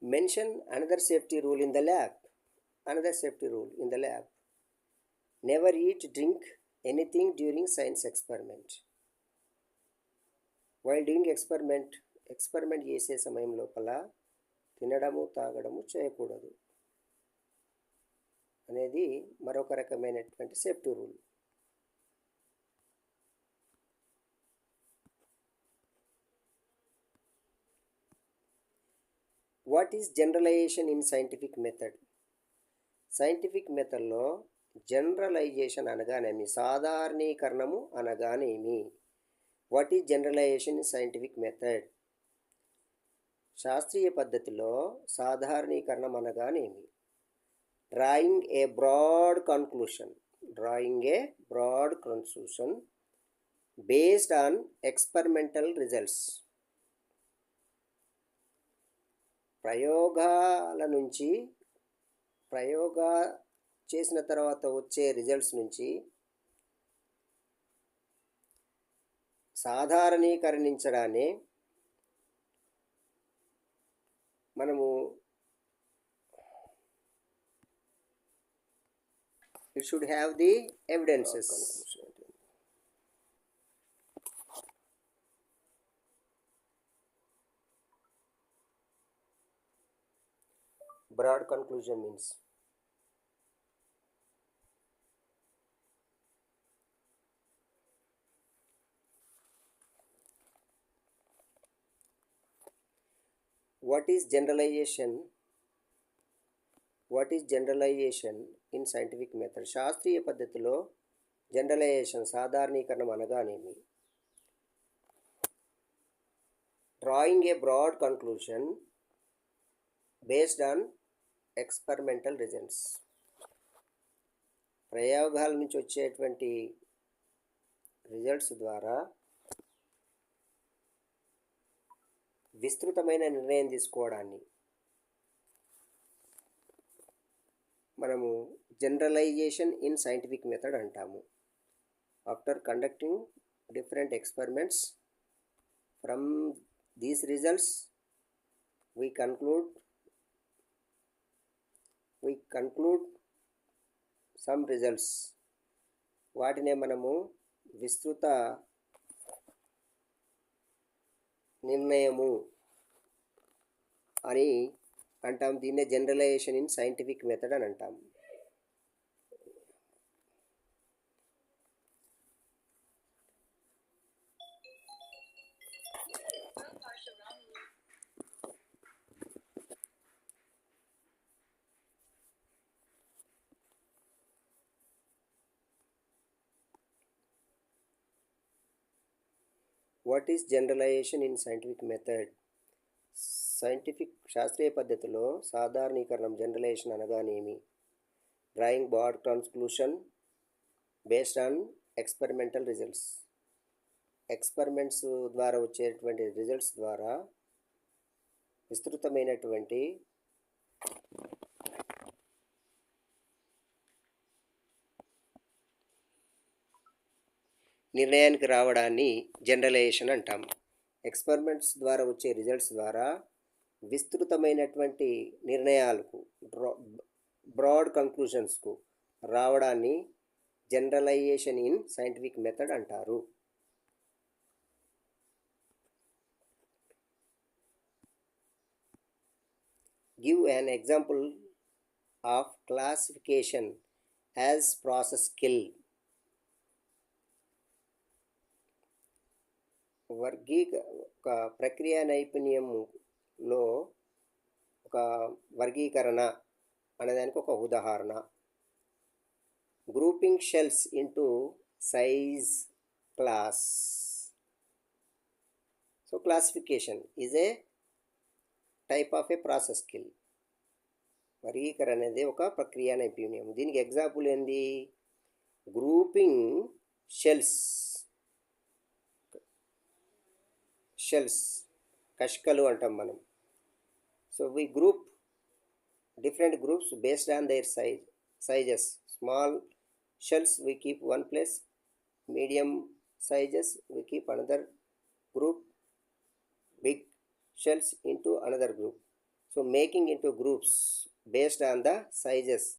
Mention another safety rule in the lab. Another safety rule in the lab. Never eat, drink anything during science experiment. While doing experiment చేసే సమయం లోపల తినడము తాగడము చేయకూడదు అనేది మరొక రకమైనటువంటి safety rule. What is generalization in scientific method? Scientific మెథడ్లో జనరలైజేషన్ అనగానేమి, సాధారణీకరణము అనగానేమి? What is generalization in scientific method? శాస్త్రీయ పద్ధతిలో సాధారణీకరణం అనగానేమి? Drawing a broad conclusion based on experimental results. ప్రయోగా చేసిన తర్వాత వచ్చే రిజల్ట్స్ నుంచి సాధారణీకరణించడాన్ని మనము it should have the evidences. Broad conclusion means what is generalization in scientific method? శాస్త్రీయ పద్ధతిలో జనరలైజేషన్ సాధారణీకరణం అనగానేమి? Drawing a broad conclusion based on experimental results. ప్రయోగాల నుంచి వచ్చేటువంటి రిజల్ట్స్ ద్వారా విస్తృతమైన నిర్ణయం తీసుకోవడాన్ని మనము జనరలైజేషన్ ఇన్ సైంటిఫిక్ మెథడ్ అంటాము. After conducting different experiments, from these results we conclude some results. వాటినే మనము విస్తృత నిర్ణయము అని అంటాం. దీన్నే జనరలైజేషన్ ఇన్ సైంటిఫిక్ మెథడ్ అని అంటాం. What is generalization in scientific method? శాస్త్రీయ పద్ధతిలో సాధారణీకరణం జనరలైజేషన్ అనగానేమి? Drawing broad conclusion based on experimental results. Experiments ద్వారా వచ్చేటువంటి రిజల్ట్స్ ద్వారా విస్తృతమైనటువంటి నిర్ణయానికి రావడాన్ని జనరలైజేషన్ అంటాము. ఎక్స్పెరిమెంట్స్ ద్వారా వచ్చే రిజల్ట్స్ ద్వారా విస్తృతమైనటువంటి నిర్ణయాలకు, బ్రాడ్ కన్క్లూషన్స్కు రావడాన్ని జనరలైజేషన్ ఇన్ సైంటిఫిక్ మెథడ్ అంటారు. Give an example of classification as process skill. ఒక ప్రక్రియ నైపుణ్యంలో ఒక వర్గీకరణ అనేదానికి ఒక ఉదాహరణ. Grouping shells into size class. So classification is a type of A process skill. వర్గీకరణ అనేది ఒక ప్రక్రియ నైపుణ్యం. దీనికి ఎగ్జాంపుల్ ఏంది? గ్రూపింగ్ షెల్స్ కష్కలు అంటాం మనం. So we group different groups based on their sizes. Small shells we keep one place, medium sizes we keep another group, big shells into another group. So So making into groups based on the sizes.